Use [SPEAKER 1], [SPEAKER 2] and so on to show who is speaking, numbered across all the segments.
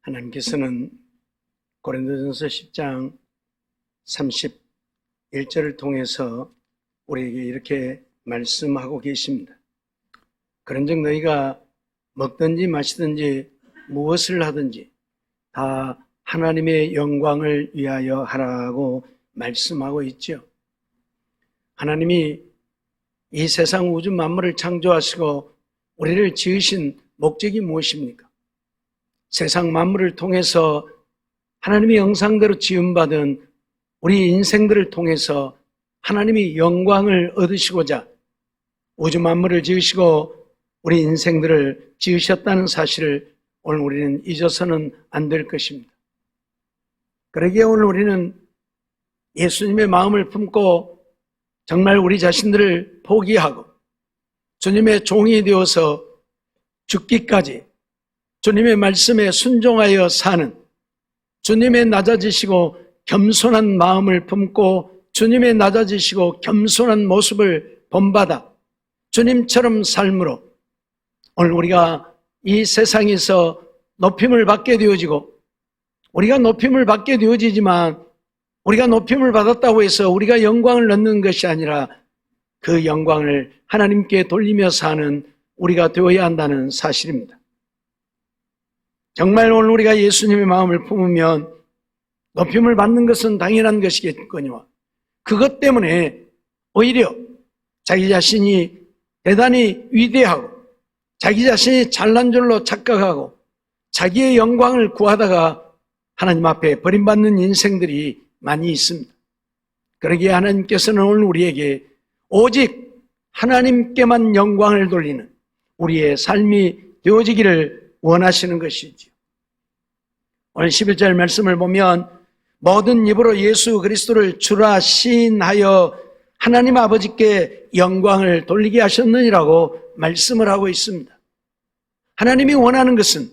[SPEAKER 1] 하나님께서는 고린도전서 10장 31절을 통해서 우리에게 이렇게 말씀하고 계십니다. 그런즉 너희가 먹든지 마시든지 무엇을 하든지 다 하나님의 영광을 위하여 하라고 말씀하고 있죠. 하나님이 이 세상 우주 만물을 창조하시고 우리를 지으신 목적이 무엇입니까? 세상 만물을 통해서 하나님의 형상대로 지음받은 우리 인생들을 통해서 하나님이 영광을 얻으시고자 우주 만물을 지으시고 우리 인생들을 지으셨다는 사실을 오늘 우리는 잊어서는 안 될 것입니다. 그러기에 오늘 우리는 예수님의 마음을 품고 정말 우리 자신들을 포기하고 주님의 종이 되어서 죽기까지 주님의 말씀에 순종하여 사는 주님의 낮아지시고 겸손한 마음을 품고 주님의 낮아지시고 겸손한 모습을 본받아 주님처럼 삶으로 오늘 우리가 이 세상에서 높임을 받게 되어지고 우리가 높임을 받게 되어지지만 우리가 높임을 받았다고 해서 우리가 영광을 얻는 것이 아니라 그 영광을 하나님께 돌리며 사는 우리가 되어야 한다는 사실입니다. 정말 오늘 우리가 예수님의 마음을 품으면 높임을 받는 것은 당연한 것이겠거니와 그것 때문에 오히려 자기 자신이 대단히 위대하고 자기 자신이 잘난 줄로 착각하고 자기의 영광을 구하다가 하나님 앞에 버림받는 인생들이 많이 있습니다. 그러기에 하나님께서는 오늘 우리에게 오직 하나님께만 영광을 돌리는 우리의 삶이 되어지기를 원하시는 것이죠. 오늘 11절 말씀을 보면 모든 입으로 예수 그리스도를 주라 시인하여 하나님 아버지께 영광을 돌리게 하셨느니라고 말씀을 하고 있습니다. 하나님이 원하는 것은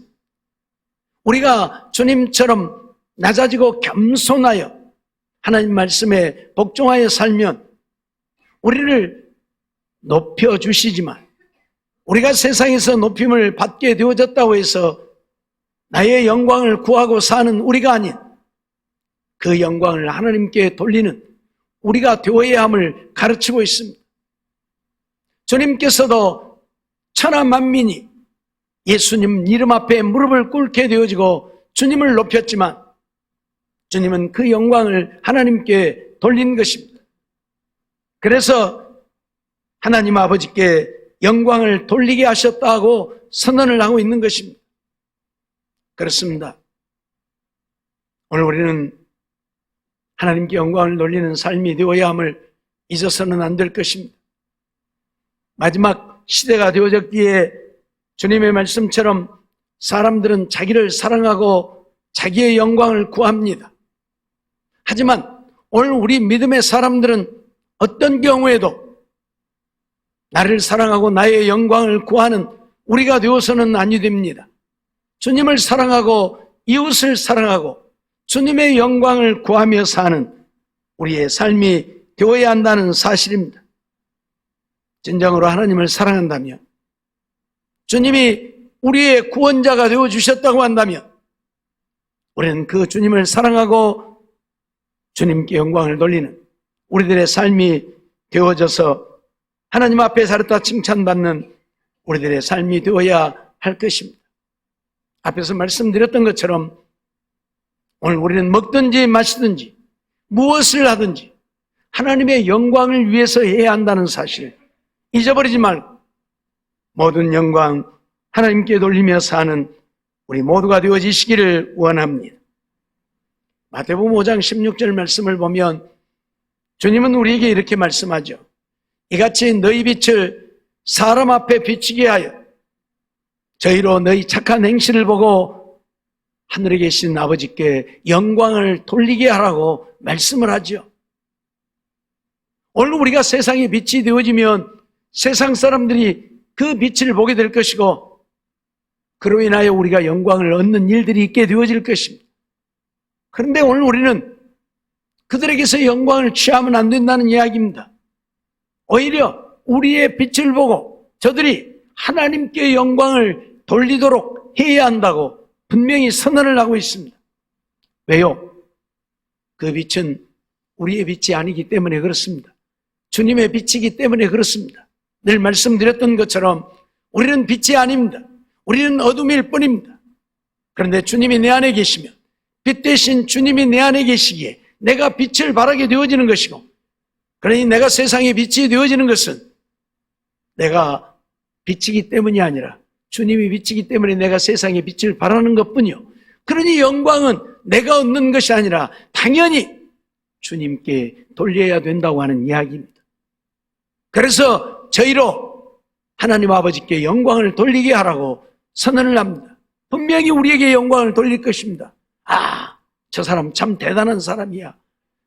[SPEAKER 1] 우리가 주님처럼 낮아지고 겸손하여 하나님 말씀에 복종하여 살면 우리를 높여주시지만 우리가 세상에서 높임을 받게 되어졌다고 해서 나의 영광을 구하고 사는 우리가 아닌 그 영광을 하나님께 돌리는 우리가 되어야 함을 가르치고 있습니다. 주님께서도 천하 만민이 예수님 이름 앞에 무릎을 꿇게 되어지고 주님을 높였지만 주님은 그 영광을 하나님께 돌린 것입니다. 그래서 하나님 아버지께 영광을 돌리게 하셨다고 선언을 하고 있는 것입니다. 그렇습니다. 오늘 우리는 하나님께 영광을 돌리는 삶이 되어야 함을 잊어서는 안 될 것입니다. 마지막 시대가 되어졌기에 주님의 말씀처럼 사람들은 자기를 사랑하고 자기의 영광을 구합니다. 하지만 오늘 우리 믿음의 사람들은 어떤 경우에도 나를 사랑하고 나의 영광을 구하는 우리가 되어서는 아니 됩니다. 주님을 사랑하고 이웃을 사랑하고 주님의 영광을 구하며 사는 우리의 삶이 되어야 한다는 사실입니다. 진정으로 하나님을 사랑한다면 주님이 우리의 구원자가 되어주셨다고 한다면 우리는 그 주님을 사랑하고 주님께 영광을 돌리는 우리들의 삶이 되어져서 하나님 앞에 살았다 칭찬받는 우리들의 삶이 되어야 할 것입니다. 앞에서 말씀드렸던 것처럼 오늘 우리는 먹든지 마시든지 무엇을 하든지 하나님의 영광을 위해서 해야 한다는 사실 잊어버리지 말고 모든 영광 하나님께 돌리며 사는 우리 모두가 되어지시기를 원합니다. 마태복음 5장 16절 말씀을 보면 주님은 우리에게 이렇게 말씀하죠. 이같이 너희 빛을 사람 앞에 비추게 하여 저희로 너희 착한 행실을 보고 하늘에 계신 아버지께 영광을 돌리게 하라고 말씀을 하죠. 오늘 우리가 세상에 빛이 되어지면 세상 사람들이 그 빛을 보게 될 것이고 그로 인하여 우리가 영광을 얻는 일들이 있게 되어질 것입니다. 그런데 오늘 우리는 그들에게서 영광을 취하면 안 된다는 이야기입니다. 오히려 우리의 빛을 보고 저들이 하나님께 영광을 돌리도록 해야 한다고 분명히 선언을 하고 있습니다. 왜요? 그 빛은 우리의 빛이 아니기 때문에 그렇습니다. 주님의 빛이기 때문에 그렇습니다. 늘 말씀드렸던 것처럼 우리는 빛이 아닙니다. 우리는 어둠일 뿐입니다. 그런데 주님이 내 안에 계시면, 빛 대신 주님이 내 안에 계시기에 내가 빛을 발하게 되어지는 것이고, 그러니 내가 세상의 빛이 되어지는 것은 내가 빛이기 때문이 아니라 주님이 빛이기 때문에 내가 세상의 빛을 발하는 것뿐이요, 그러니 영광은 내가 얻는 것이 아니라 당연히 주님께 돌려야 된다고 하는 이야기입니다. 그래서 저희로 하나님 아버지께 영광을 돌리게 하라고 선언을 합니다. 분명히 우리에게 영광을 돌릴 것입니다. 아, 저 사람 참 대단한 사람이야.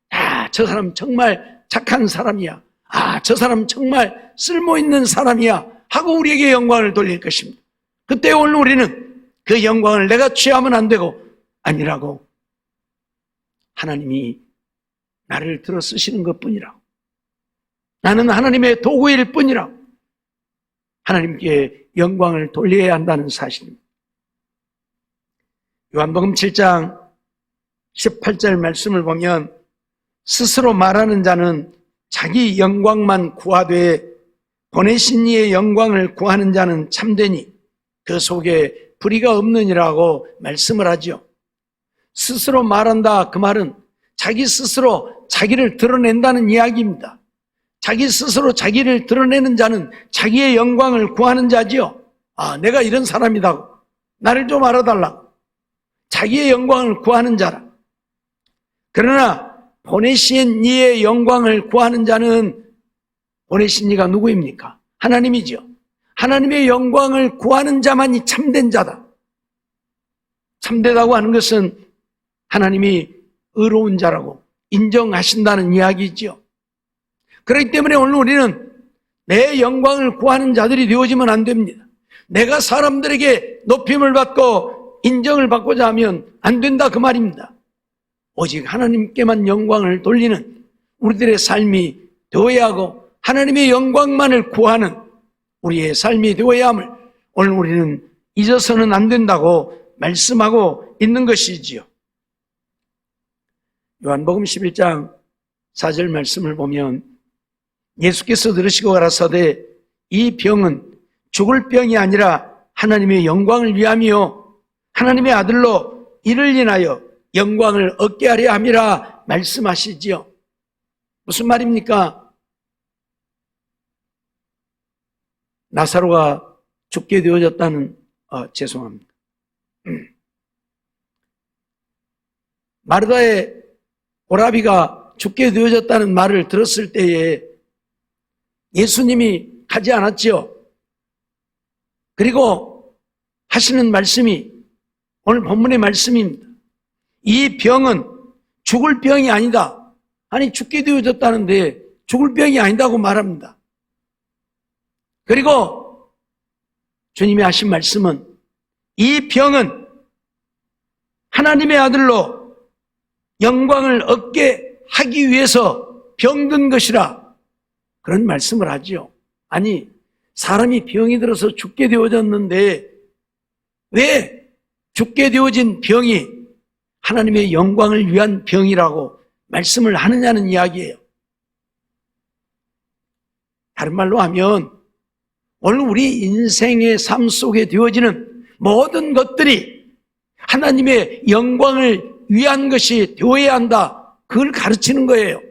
[SPEAKER 1] 아, 저 사람 정말 착한 사람이야. 아, 저 사람 정말 쓸모있는 사람이야 하고 우리에게 영광을 돌릴 것입니다. 그때 오늘 우리는 그 영광을 내가 취하면 안 되고, 아니라고 하나님이 나를 들어 쓰시는 것뿐이라고, 나는 하나님의 도구일 뿐이라고 하나님께 영광을 돌려야 한다는 사실입니다. 요한복음 7장 18절 말씀을 보면, 스스로 말하는 자는 자기 영광만 구하되 보내신 이의 영광을 구하는 자는 참되니 그 속에 불의가 없느니라고 말씀을 하죠. 스스로 말한다, 그 말은 자기 스스로 자기를 드러낸다는 이야기입니다. 자기 스스로 자기를 드러내는 자는 자기의 영광을 구하는 자지요. 아, 내가 이런 사람이다, 나를 좀 알아달라고 자기의 영광을 구하는 자라. 그러나 보내신 이의 영광을 구하는 자는, 보내신 이가 누구입니까? 하나님이죠. 하나님의 영광을 구하는 자만이 참된 자다. 참되다고 하는 것은 하나님이 의로운 자라고 인정하신다는 이야기죠. 그렇기 때문에 오늘 우리는 내 영광을 구하는 자들이 되어지면 안 됩니다. 내가 사람들에게 높임을 받고 인정을 받고자 하면 안 된다, 그 말입니다. 오직 하나님께만 영광을 돌리는 우리들의 삶이 되어야 하고, 하나님의 영광만을 구하는 우리의 삶이 되어야 함을 오늘 우리는 잊어서는 안 된다고 말씀하고 있는 것이지요. 요한복음 11장 4절 말씀을 보면, 예수께서 들으시고 가라사대 이 병은 죽을 병이 아니라 하나님의 영광을 위함이요 하나님의 아들로 이를 인하여 영광을 얻게 하려 함이라 말씀하시지요. 무슨 말입니까? 나사로가 죽게 되어졌다는, 죄송합니다. 마르다의 오라비가 죽게 되어졌다는 말을 들었을 때에 예수님이 가지 않았지요. 그리고 하시는 말씀이 오늘 본문의 말씀입니다. 이 병은 죽을 병이 아니다. 아니, 죽게 되어졌다는데 죽을 병이 아니다고 말합니다. 그리고 주님이 하신 말씀은 이 병은 하나님의 아들로 영광을 얻게 하기 위해서 병든 것이라, 그런 말씀을 하지요. 아니, 사람이 병이 들어서 죽게 되어졌는데 왜 죽게 되어진 병이 하나님의 영광을 위한 병이라고 말씀을 하느냐는 이야기예요. 다른 말로 하면 오늘 우리 인생의 삶 속에 되어지는 모든 것들이 하나님의 영광을 위한 것이 되어야 한다, 그걸 가르치는 거예요.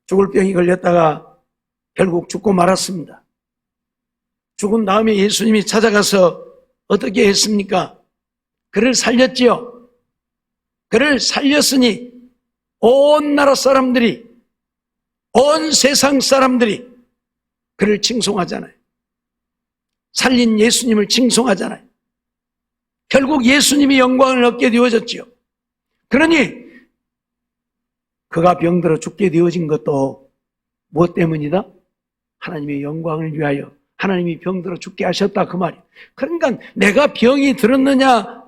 [SPEAKER 1] 죽을 병이 걸렸다가 결국 죽고 말았습니다. 죽은 다음에 예수님이 찾아가서 어떻게 했습니까? 그를 살렸지요. 그를 살렸으니 온 나라 사람들이, 온 세상 사람들이 그를 칭송하잖아요. 살린 예수님을 칭송하잖아요. 결국 예수님이 영광을 얻게 되어졌지요. 그러니 그가 병들어 죽게 되어진 것도 무엇 때문이다? 하나님의 영광을 위하여 하나님이 병들어 죽게 하셨다, 그 말이에요. 그러니까 내가 병이 들었느냐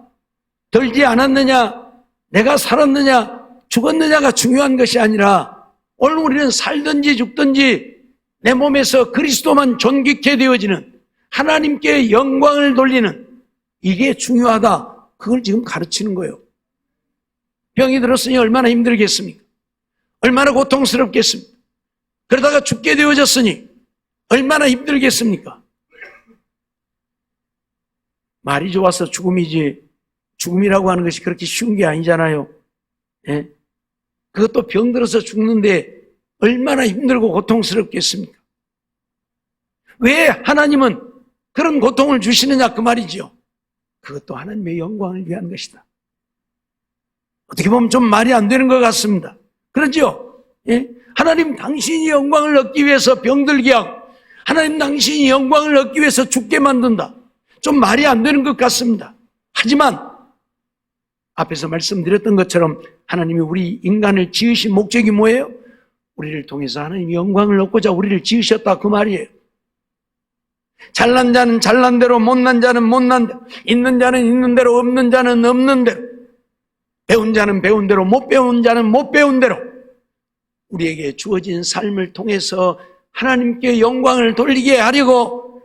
[SPEAKER 1] 들지 않았느냐, 내가 살았느냐 죽었느냐가 중요한 것이 아니라 오늘 우리는 살든지 죽든지 내 몸에서 그리스도만 존귀케 되어지는, 하나님께 영광을 돌리는 이게 중요하다. 그걸 지금 가르치는 거예요. 병이 들었으니 얼마나 힘들겠습니까? 얼마나 고통스럽겠습니까? 그러다가 죽게 되어졌으니 얼마나 힘들겠습니까? 말이 좋아서 죽음이지, 죽음이라고 하는 것이 그렇게 쉬운 게 아니잖아요. 예? 그것도 병 들어서 죽는데 얼마나 힘들고 고통스럽겠습니까? 왜 하나님은 그런 고통을 주시느냐 그 말이지요. 그것도 하나님의 영광을 위한 것이다. 어떻게 보면 좀 말이 안 되는 것 같습니다. 그렇죠? 예? 하나님 당신이 영광을 얻기 위해서 병들게 하고 하나님 당신이 영광을 얻기 위해서 죽게 만든다. 좀 말이 안 되는 것 같습니다. 하지만 앞에서 말씀드렸던 것처럼 하나님이 우리 인간을 지으신 목적이 뭐예요? 우리를 통해서 하나님이 영광을 얻고자 우리를 지으셨다 그 말이에요. 잘난 자는 잘난 대로, 못난 자는 못난 대로, 있는 자는 있는 대로, 없는 자는 없는 대로, 배운 자는 배운 대로, 못 배운 자는 못 배운 대로 우리에게 주어진 삶을 통해서 하나님께 영광을 돌리게 하려고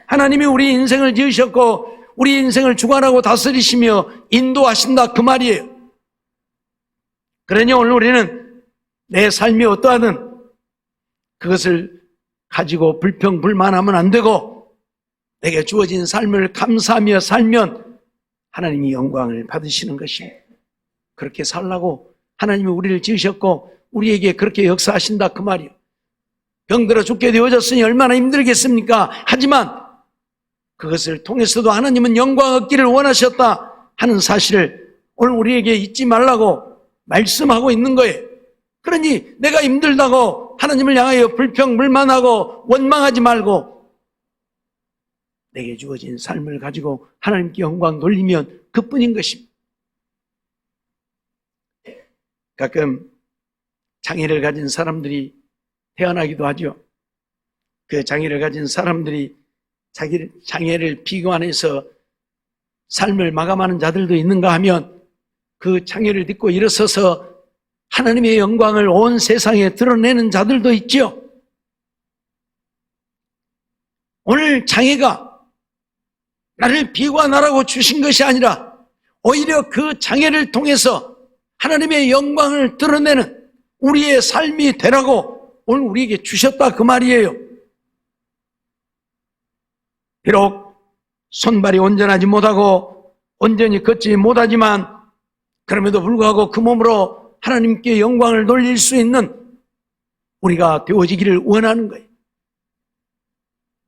[SPEAKER 1] 하나님이 우리 인생을 지으셨고 우리 인생을 주관하고 다스리시며 인도하신다 그 말이에요. 그러니 오늘 우리는 내 삶이 어떠하든 그것을 가지고 불평불만하면 안 되고 내게 주어진 삶을 감사하며 살면 하나님이 영광을 받으시는 것입니다. 그렇게 살라고 하나님이 우리를 지으셨고 우리에게 그렇게 역사하신다 그 말이에요. 병들어 죽게 되어졌으니 얼마나 힘들겠습니까? 하지만 그것을 통해서도 하나님은 영광 얻기를 원하셨다 하는 사실을 오늘 우리에게 잊지 말라고 말씀하고 있는 거예요. 그러니 내가 힘들다고 하나님을 향하여 불평불만하고 원망하지 말고 내게 주어진 삶을 가지고 하나님께 영광 돌리면 그뿐인 것입니다. 가끔 장애를 가진 사람들이 태어나기도 하죠. 그 장애를 가진 사람들이 자기 장애를 비관해서 삶을 마감하는 자들도 있는가 하면 그 장애를 딛고 일어서서 하나님의 영광을 온 세상에 드러내는 자들도 있죠. 오늘 장애가 나를 비관하라고 주신 것이 아니라 오히려 그 장애를 통해서 하나님의 영광을 드러내는 우리의 삶이 되라고 오늘 우리에게 주셨다 그 말이에요. 비록 손발이 온전하지 못하고 온전히 걷지 못하지만 그럼에도 불구하고 그 몸으로 하나님께 영광을 돌릴 수 있는 우리가 되어지기를 원하는 거예요.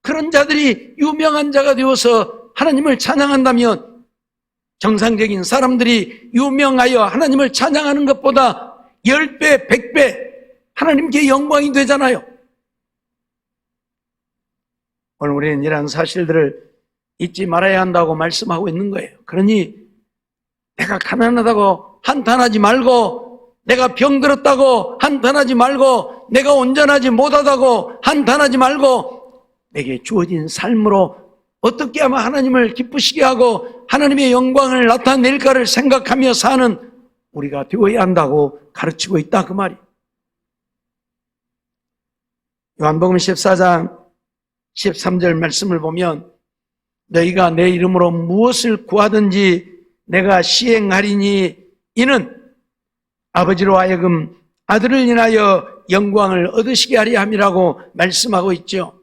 [SPEAKER 1] 그런 자들이 유명한 자가 되어서 하나님을 찬양한다면 정상적인 사람들이 유명하여 하나님을 찬양하는 것보다 10배, 100배 하나님께 영광이 되잖아요. 오늘 우리는 이러한 사실들을 잊지 말아야 한다고 말씀하고 있는 거예요. 그러니 내가 가난하다고 한탄하지 말고 내가 병들었다고 한탄하지 말고 내가 온전하지 못하다고 한탄하지 말고 내게 주어진 삶으로 어떻게 하면 하나님을 기쁘시게 하고 하나님의 영광을 나타낼까를 생각하며 사는 우리가 되어야 한다고 가르치고 있다 그 말이에요. 요한복음 14장 13절 말씀을 보면 너희가 내 이름으로 무엇을 구하든지 내가 시행하리니 이는 아버지로 하여금 아들을 인하여 영광을 얻으시게 하리 함이라고 말씀하고 있죠.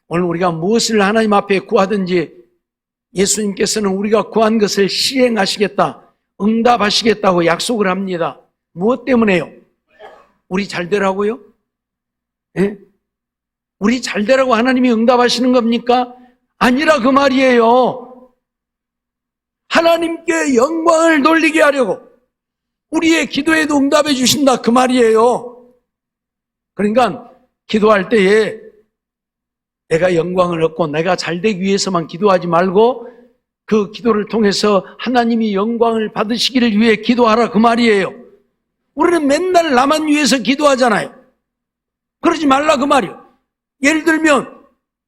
[SPEAKER 1] 오늘 우리가 무엇을 하나님 앞에 구하든지 예수님께서는 우리가 구한 것을 시행하시겠다, 응답하시겠다고 약속을 합니다. 무엇 때문에요? 우리 잘 되라고요? 예? 우리 잘 되라고 하나님이 응답하시는 겁니까? 아니라 그 말이에요. 하나님께 영광을 돌리게 하려고 우리의 기도에도 응답해 주신다 그 말이에요. 그러니까 기도할 때에 내가 영광을 얻고 내가 잘 되기 위해서만 기도하지 말고 그 기도를 통해서 하나님이 영광을 받으시기를 위해 기도하라 그 말이에요. 우리는 맨날 나만 위해서 기도하잖아요. 그러지 말라 그 말이에요. 예를 들면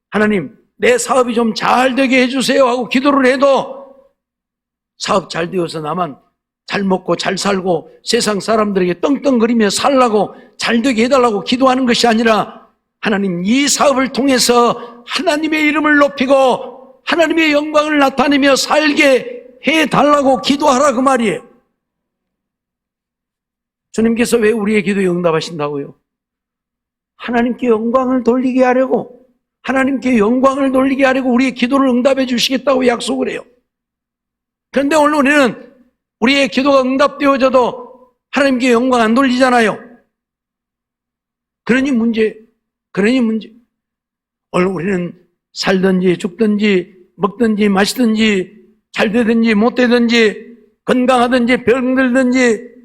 [SPEAKER 1] 하나님 내 사업이 좀 잘 되게 해주세요 하고 기도를 해도 사업 잘 되어서 나만 잘 먹고 잘 살고 세상 사람들에게 떵떵거리며 살라고 잘 되게 해달라고 기도하는 것이 아니라 하나님 이 사업을 통해서 하나님의 이름을 높이고 하나님의 영광을 나타내며 살게 해달라고 기도하라 그 말이에요. 주님께서 왜 우리의 기도에 응답하신다고요? 하나님께 영광을 돌리게 하려고, 하나님께 영광을 돌리게 하려고 우리의 기도를 응답해 주시겠다고 약속을 해요. 그런데 오늘 우리는 우리의 기도가 응답되어져도 하나님께 영광 안 돌리잖아요. 그러니 문제. 오늘 우리는 살든지 죽든지 먹든지 마시든지 잘 되든지 못 되든지 건강하든지 병들든지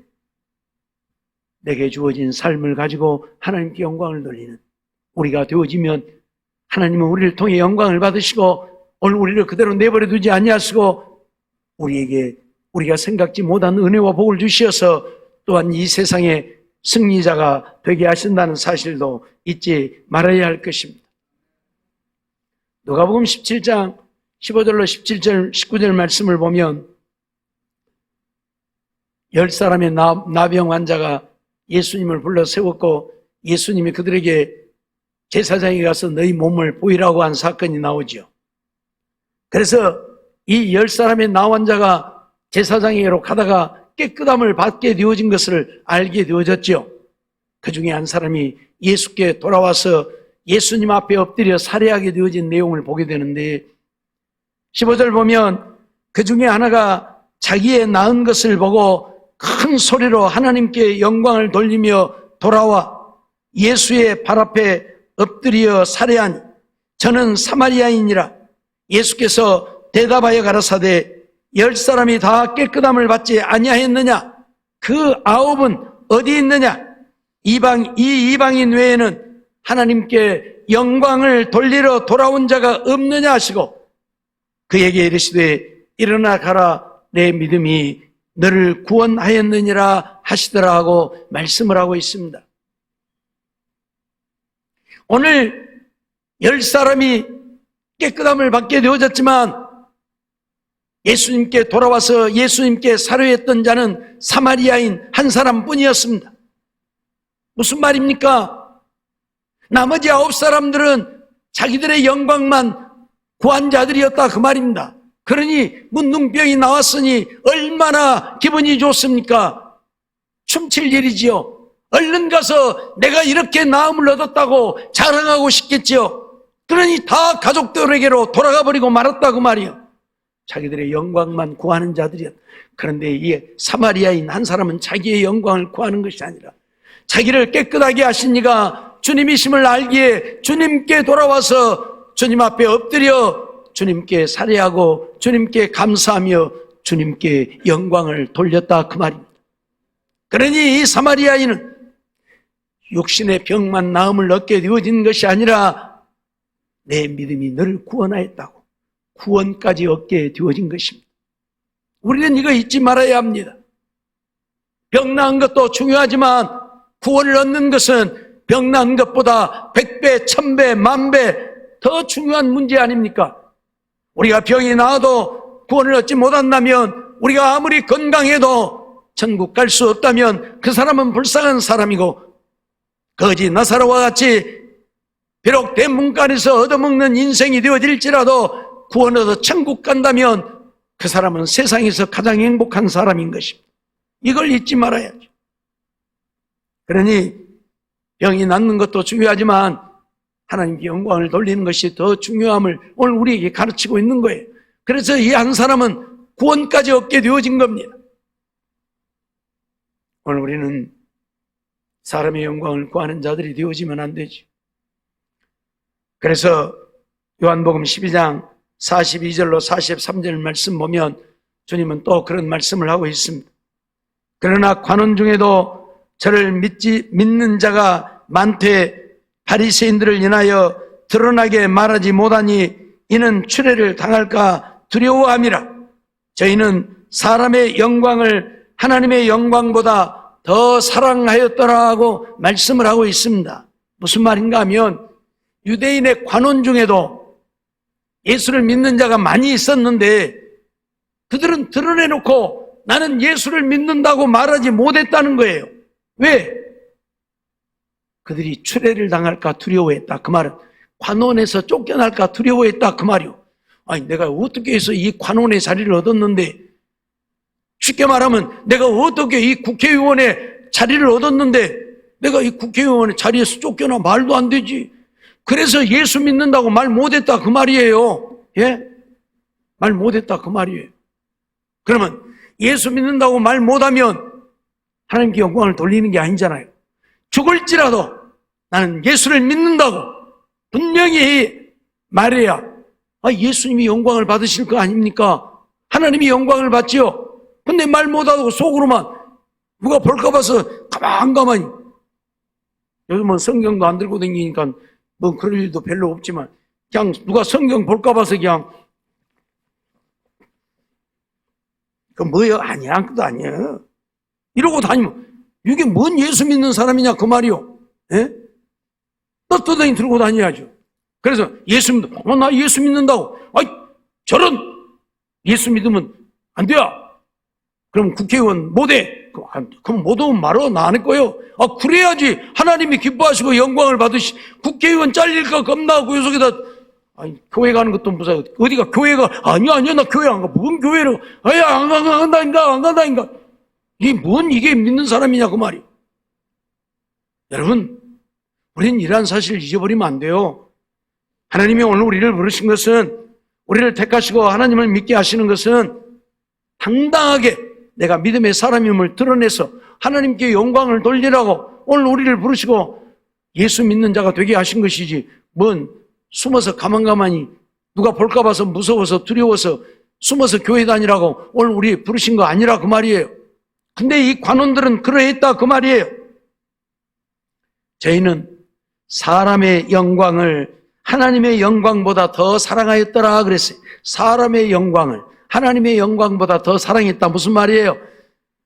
[SPEAKER 1] 내게 주어진 삶을 가지고 하나님께 영광을 돌리는 우리가 되어지면 하나님은 우리를 통해 영광을 받으시고 오늘 우리를 그대로 내버려 두지 아니하시고 우리에게 우리가 생각지 못한 은혜와 복을 주시어서 또한 이 세상의 승리자가 되게 하신다는 사실도 잊지 말아야 할 것입니다. 누가복음 17장 15절로 17절 19절 말씀을 보면 10사람의 나병 환자가 예수님을 불러 세웠고 예수님이 그들에게 제사장에 가서 너희 몸을 보이라고 한 사건이 나오죠. 그래서 이 10사람의 나환자가 제사장에게로 가다가 깨끗함을 받게 되어진 것을 알게 되어졌죠. 그 중에 한 사람이 예수께 돌아와서 예수님 앞에 엎드려 살해하게 되어진 내용을 보게 되는데 15절 보면 그 중에 하나가 자기의 나은 것을 보고 큰 소리로 하나님께 영광을 돌리며 돌아와 예수의 발 앞에 엎드려 살해하니 저는 사마리아인이라. 예수께서 대답하여 가라사대 10사람이 다 깨끗함을 받지 아니하였느냐? 그 9은 어디 있느냐? 이 이방인 외에는 하나님께 영광을 돌리러 돌아온 자가 없느냐 하시고 그에게 이르시되 일어나 가라 내 믿음이 너를 구원하였느니라 하시더라 하고 말씀을 하고 있습니다. 오늘 10사람이 깨끗함을 받게 되어졌지만 예수님께 돌아와서 예수님께 사료했던 자는 사마리아인 한 사람뿐이었습니다. 무슨 말입니까? 나머지 9사람들은 자기들의 영광만 구한 자들이었다 그 말입니다. 그러니 문둥병이 나왔으니 얼마나 기분이 좋습니까? 춤칠 일이지요. 얼른 가서 내가 이렇게 나음을 얻었다고 자랑하고 싶겠지요. 그러니 다 가족들에게로 돌아가 버리고 말았다 그 말이요. 자기들의 영광만 구하는 자들이었다. 그런데 이 사마리아인 한 사람은 자기의 영광을 구하는 것이 아니라 자기를 깨끗하게 하신 이가 주님이심을 알기에 주님께 돌아와서 주님 앞에 엎드려 주님께 살해하고 주님께 감사하며 주님께 영광을 돌렸다 그 말입니다. 그러니 이 사마리아인은 육신의 병만 나음을 얻게 되어진 것이 아니라 내 믿음이 너를 구원하였다고 구원까지 얻게 되어진 것입니다. 우리는 이거 잊지 말아야 합니다. 병 나은 것도 중요하지만 구원을 얻는 것은 병 나은 것보다 100배, 1000배, 10,000배 더 중요한 문제 아닙니까? 우리가 병이 나아도 구원을 얻지 못한다면 우리가 아무리 건강해도 천국 갈 수 없다면 그 사람은 불쌍한 사람이고 거지 나사로와 같이 비록 대문간에서 얻어먹는 인생이 되어질지라도 구원 얻어 천국 간다면 그 사람은 세상에서 가장 행복한 사람인 것입니다. 이걸 잊지 말아야죠. 그러니 병이 낫는 것도 중요하지만 하나님께 영광을 돌리는 것이 더 중요함을 오늘 우리에게 가르치고 있는 거예요. 그래서 이 한 사람은 구원까지 얻게 되어진 겁니다. 오늘 우리는 사람의 영광을 구하는 자들이 되어지면 안 되지. 그래서 요한복음 12장 42절로 43절 말씀 보면 주님은 또 그런 말씀을 하고 있습니다. 그러나 관원 중에도 저를 믿는 자가 많되 바리새인들을 인하여 드러나게 말하지 못하니 이는 추례를 당할까 두려워함이라. 저희는 사람의 영광을 하나님의 영광보다 더 사랑하였더라고 말씀을 하고 있습니다. 무슨 말인가 하면 유대인의 관원 중에도 예수를 믿는 자가 많이 있었는데 그들은 드러내놓고 나는 예수를 믿는다고 말하지 못했다는 거예요. 왜? 그들이 추례를 당할까 두려워했다. 그 말은 관원에서 쫓겨날까 두려워했다. 그 말이요. 아니, 내가 어떻게 해서 이 관원의 자리를 얻었는데, 쉽게 말하면 내가 어떻게 이 국회의원의 자리를 얻었는데 내가 이 국회의원의 자리에서 쫓겨나 말도 안 되지. 그래서 예수 믿는다고 말 못했다 그 말이에요. 예? 말 못했다 그 말이에요. 그러면 예수 믿는다고 말 못하면 하나님께 영광을 돌리는 게 아니잖아요. 죽을지라도 나는 예수를 믿는다고 분명히 말해야 예수님이 영광을 받으실 거 아닙니까? 하나님이 영광을 받지요. 근데 말 못하고 속으로만 누가 볼까 봐서 가만히 요즘은 성경도 안 들고 다니니까 뭐 그럴 일도 별로 없지만 그냥 누가 성경 볼까 봐서 그냥 그 뭐야? 아니야, 그것도 아니야. 이러고 다니면 이게 뭔 예수 믿는 사람이냐 그 말이요. 예? 떳떳하게 들고 다녀야죠. 그래서 예수 믿는, 나 예수 믿는다고. 저런 예수 믿으면 안 돼요. 그럼 국회의원 못해. 그럼 못하면 말어. 나 안 할 거예요. 그래야지 하나님이 기뻐하시고 영광을 받으시. 국회의원 잘릴까 겁나고 요 속에다 교회 가는 것도 무서워. 어디가 교회가 아니야 나 교회 안 가. 뭔 교회로? 안 간다니까. 이게 믿는 사람이냐 그 말이. 여러분, 우리는 이러한 사실을 잊어버리면 안 돼요. 하나님이 오늘 우리를 부르신 것은, 우리를 택하시고 하나님을 믿게 하시는 것은 당당하게 내가 믿음의 사람임을 드러내서 하나님께 영광을 돌리라고 오늘 우리를 부르시고 예수 믿는 자가 되게 하신 것이지, 뭔 숨어서 가만히 누가 볼까 봐서 무서워서 두려워서 숨어서 교회 다니라고 오늘 우리 부르신 거 아니라 그 말이에요. 근데 이 관원들은 그러했다 그 말이에요. 저희는 사람의 영광을 하나님의 영광보다 더 사랑하였더라 그랬어요. 사람의 영광을 하나님의 영광보다 더 사랑했다. 무슨 말이에요?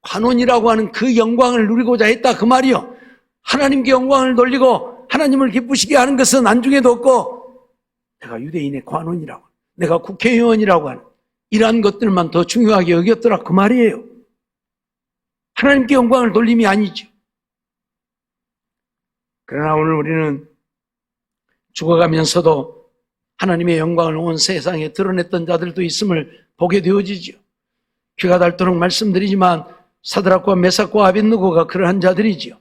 [SPEAKER 1] 관원이라고 하는 그 영광을 누리고자 했다 그 말이요. 하나님께 영광을 돌리고 하나님을 기쁘시게 하는 것은 안중에도 없고, 내가 유대인의 관원이라고, 내가 국회의원이라고 하는 이러한 것들만 더 중요하게 여겼더라 그 말이에요. 하나님께 영광을 돌림이 아니죠. 그러나 오늘 우리는 죽어가면서도 하나님의 영광을 온 세상에 드러냈던 자들도 있음을 보게 되어지죠. 귀가 닳도록 말씀드리지만 사드락과 메삭과 아벳느고가 그러한 자들이죠.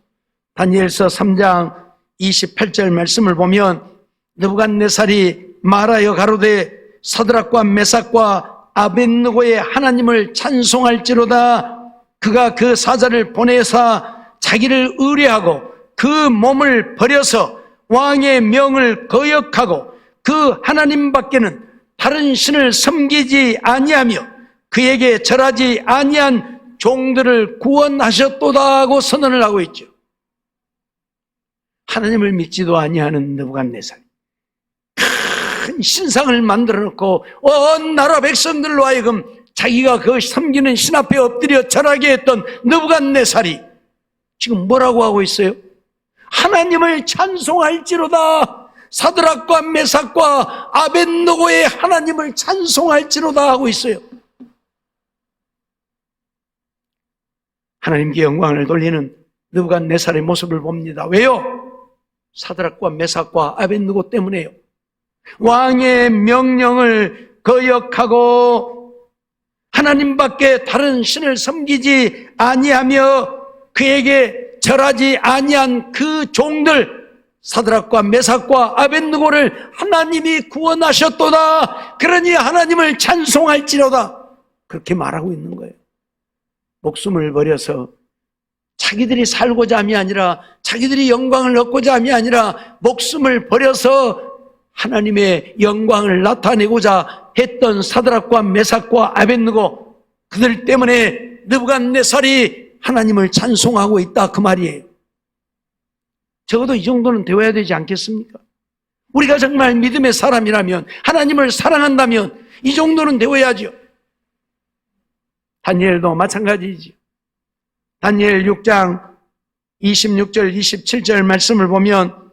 [SPEAKER 1] 다니엘서 3장 28절 말씀을 보면 느부갓네살이 말하여 가로되 사드락과 메삭과 아벳느고의 하나님을 찬송할지로다. 그가 그 사자를 보내사 자기를 의뢰하고 그 몸을 버려서 왕의 명을 거역하고 그 하나님 밖에는 다른 신을 섬기지 아니하며 그에게 절하지 아니한 종들을 구원하셨도다 하고 선언을 하고 있죠. 하나님을 믿지도 아니하는 느부갓네살, 큰 신상을 만들어 놓고 온 나라 백성들로 하여금 자기가 그 섬기는 신 앞에 엎드려 절하게 했던 느부갓네살이 지금 뭐라고 하고 있어요? 하나님을 찬송할지로다. 사드락과 메삭과 아벳느고의 하나님을 찬송할지로다 하고 있어요. 하나님께 영광을 돌리는 느부갓네살의 모습을 봅니다. 왜요? 사드락과 메삭과 아벳느고 때문에요. 왕의 명령을 거역하고 하나님밖에 다른 신을 섬기지 아니하며 그에게 절하지 아니한 그 종들 사드락과 메삭과 아벳느고를 하나님이 구원하셨도다. 그러니 하나님을 찬송할지로다. 그렇게 말하고 있는 거예요. 목숨을 버려서 자기들이 살고자 함이 아니라, 자기들이 영광을 얻고자 함이 아니라 목숨을 버려서 하나님의 영광을 나타내고자 했던 사드락과 메삭과 아벳느고, 그들 때문에 느부갓네살이 하나님을 찬송하고 있다 그 말이에요. 적어도 이 정도는 되어야 되지 않겠습니까? 우리가 정말 믿음의 사람이라면, 하나님을 사랑한다면 이 정도는 되어야죠. 다니엘도 마찬가지이죠. 다니엘 6장 26절 27절 말씀을 보면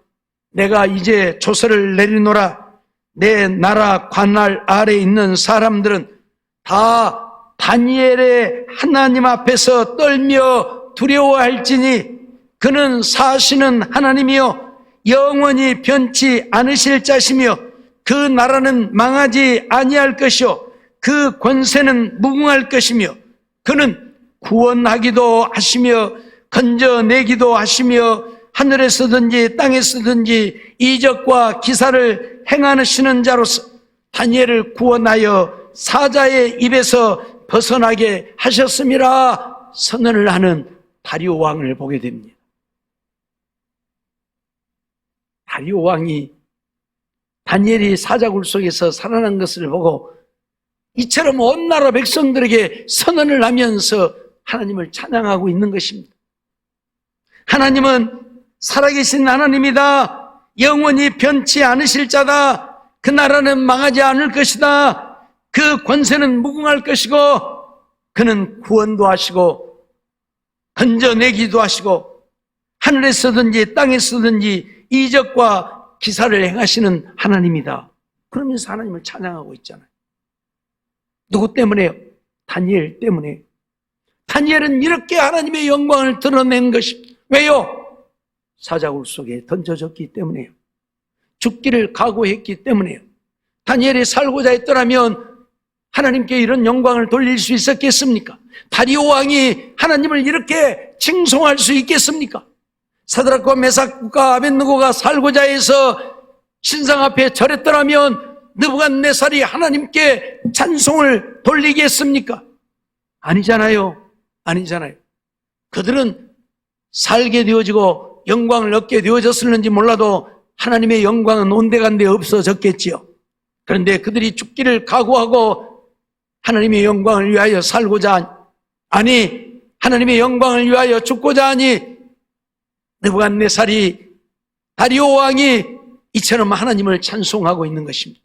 [SPEAKER 1] 내가 이제 조서를 내리노라. 내 나라 관할 아래에 있는 사람들은 다 다니엘의 하나님 앞에서 떨며 두려워할지니 그는 사시는 하나님이요 영원히 변치 않으실 자시며 그 나라는 망하지 아니할 것이요 그 권세는 무궁할 것이며 그는 구원하기도 하시며 건져내기도 하시며 하늘에서든지 땅에서든지 이적과 기사를 행하시는 자로서 다니엘을 구원하여 사자의 입에서 벗어나게 하셨음이라 선언을 하는 다리오 왕을 보게 됩니다. 다리오 왕이 다니엘이 사자굴 속에서 살아난 것을 보고 이처럼 온 나라 백성들에게 선언을 하면서 하나님을 찬양하고 있는 것입니다. 하나님은 살아계신 하나님이다. 영원히 변치 않으실 자다. 그 나라는 망하지 않을 것이다. 그 권세는 무궁할 것이고 그는 구원도 하시고 건져내기도 하시고 하늘에서든지 땅에서든지 이적과 기사를 행하시는 하나님이다. 그러면서 하나님을 찬양하고 있잖아요. 누구 때문에요? 다니엘 때문에. 다니엘은 이렇게 하나님의 영광을 드러낸 것입니다. 왜요? 사자굴 속에 던져졌기 때문에요. 죽기를 각오했기 때문에요. 다니엘이 살고자 했더라면 하나님께 이런 영광을 돌릴 수 있었겠습니까? 다리오 왕이 하나님을 이렇게 칭송할 수 있겠습니까? 사드락과 메삭과 아벳느고가 살고자 해서 신상 앞에 절했더라면 느부갓네살이 하나님께 찬송을 돌리겠습니까? 아니잖아요. 아니잖아요. 그들은 살게 되어지고 영광을 얻게 되어졌을는지 몰라도 하나님의 영광은 온데간데 없어졌겠지요. 그런데 그들이 죽기를 각오하고 하나님의 영광을 위하여 살고자 하니 하나님의 영광을 위하여 죽고자 하니 느부갓네살이 다리오 왕이 이처럼 하나님을 찬송하고 있는 것입니다.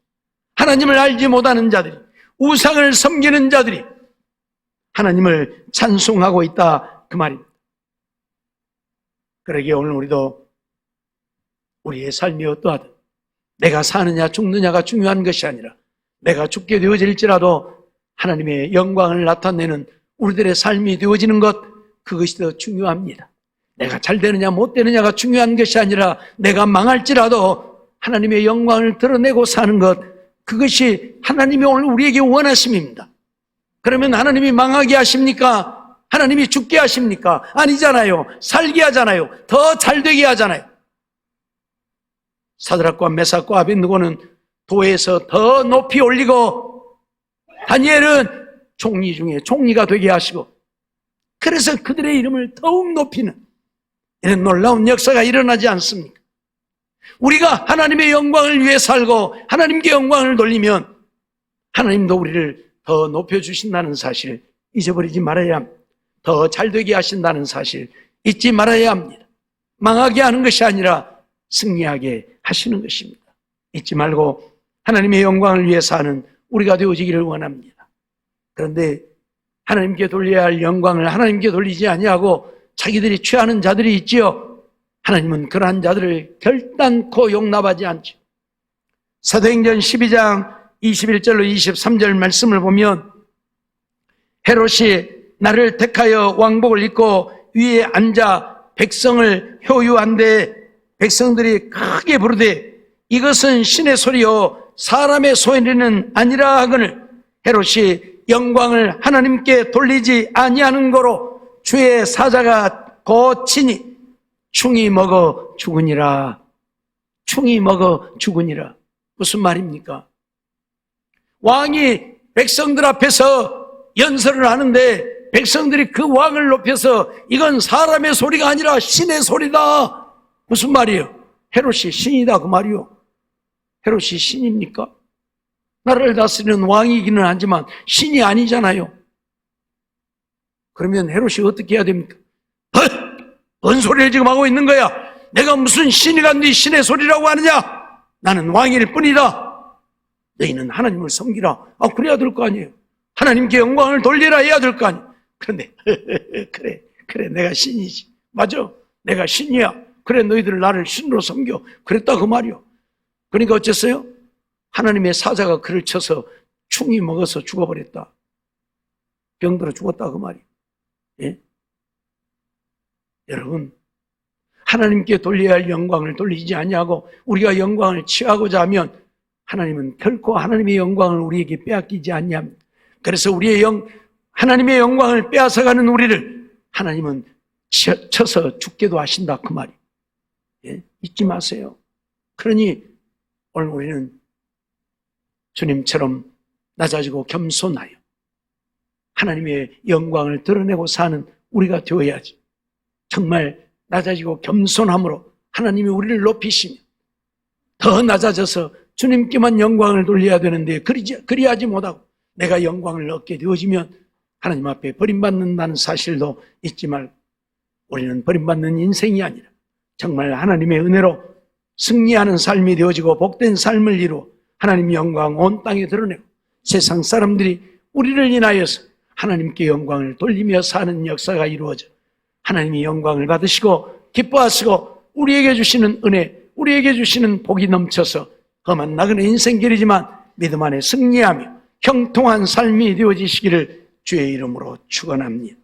[SPEAKER 1] 하나님을 알지 못하는 자들이 우상을 섬기는 자들이 하나님을 찬송하고 있다 그 말입니다. 그러기에 오늘 우리도 우리의 삶이 어떠하든 내가 사느냐 죽느냐가 중요한 것이 아니라 내가 죽게 되어질지라도 하나님의 영광을 나타내는 우리들의 삶이 되어지는 것, 그것이 더 중요합니다. 내가 잘 되느냐 못 되느냐가 중요한 것이 아니라 내가 망할지라도 하나님의 영광을 드러내고 사는 것, 그것이 하나님이 오늘 우리에게 원하심입니다. 그러면 하나님이 망하게 하십니까? 하나님이 죽게 하십니까? 아니잖아요. 살게 하잖아요. 더 잘되게 하잖아요. 사드락과 메삭과 아벳느고는 도에서 더 높이 올리고 다니엘은 총리 중에 총리가 되게 하시고 그래서 그들의 이름을 더욱 높이는 이런 놀라운 역사가 일어나지 않습니까? 우리가 하나님의 영광을 위해 살고 하나님께 영광을 돌리면 하나님도 우리를 더 높여주신다는 사실 잊어버리지 말아야 합니다. 더 잘되게 하신다는 사실 잊지 말아야 합니다. 망하게 하는 것이 아니라 승리하게 하시는 것입니다. 잊지 말고 하나님의 영광을 위해 사는 우리가 되어지기를 원합니다. 그런데 하나님께 돌려야 할 영광을 하나님께 돌리지 아니하고 자기들이 취하는 자들이 있지요. 하나님은 그러한 자들을 결단코 용납하지 않죠. 사도행전 12장 21절로 23절 말씀을 보면 헤롯이 나를 택하여 왕복을 입고 위에 앉아 백성을 효유한데 백성들이 크게 부르되 이것은 신의 소리요 사람의 소리는 아니라 하거늘 헤롯이 영광을 하나님께 돌리지 아니하는 거로 주의 사자가 곧 치니 충이 먹어 죽으니라. 충이 먹어 죽으니라. 무슨 말입니까? 왕이 백성들 앞에서 연설을 하는데 백성들이 그 왕을 높여서 이건 사람의 소리가 아니라 신의 소리다. 무슨 말이에요? 헤롯이 신이다 그 말이요. 헤롯이 신입니까? 나라를 다스리는 왕이기는 하지만 신이 아니잖아요. 그러면 헤롯이 어떻게 해야 됩니까? 뭔 소리를 지금 하고 있는 거야? 내가 무슨 신이가 네 신의 소리라고 하느냐? 나는 왕일 뿐이다. 너희는 하나님을 섬기라. 그래야 될 거 아니에요. 하나님께 영광을 돌리라 해야 될 거 아니에요. 그런데 그래 내가 신이지. 맞아, 내가 신이야. 그래 너희들 나를 신으로 섬겨. 그랬다 그 말이요. 그러니까 어쨌어요? 하나님의 사자가 그를 쳐서 충이 먹어서 죽어버렸다. 병들어 죽었다 그 말이에요. 예? 여러분, 하나님께 돌려야 할 영광을 돌리지 아니하고 우리가 영광을 취하고자 하면 하나님은 결코 하나님의 영광을 우리에게 빼앗기지 않냐합니다. 그래서 하나님의 영광을 빼앗아가는 우리를 하나님은 쳐서 죽게도 하신다, 그 말이. 예? 잊지 마세요. 그러니 오늘 우리는 주님처럼 낮아지고 겸손하여 하나님의 영광을 드러내고 사는 우리가 되어야지. 정말 낮아지고 겸손함으로 하나님이 우리를 높이시며 더 낮아져서 주님께만 영광을 돌려야 되는데 그리하지 못하고 내가 영광을 얻게 되어지면 하나님 앞에 버림받는다는 사실도 잊지 말고 우리는 버림받는 인생이 아니라 정말 하나님의 은혜로 승리하는 삶이 되어지고 복된 삶을 이루어 하나님 영광 온 땅에 드러내고 세상 사람들이 우리를 인하여서 하나님께 영광을 돌리며 사는 역사가 이루어져 하나님이 영광을 받으시고 기뻐하시고 우리에게 주시는 은혜, 우리에게 주시는 복이 넘쳐서 험한 나그네 인생길이지만 믿음 안에 승리하며 형통한 삶이 되어지시기를 주의 이름으로 축원합니다.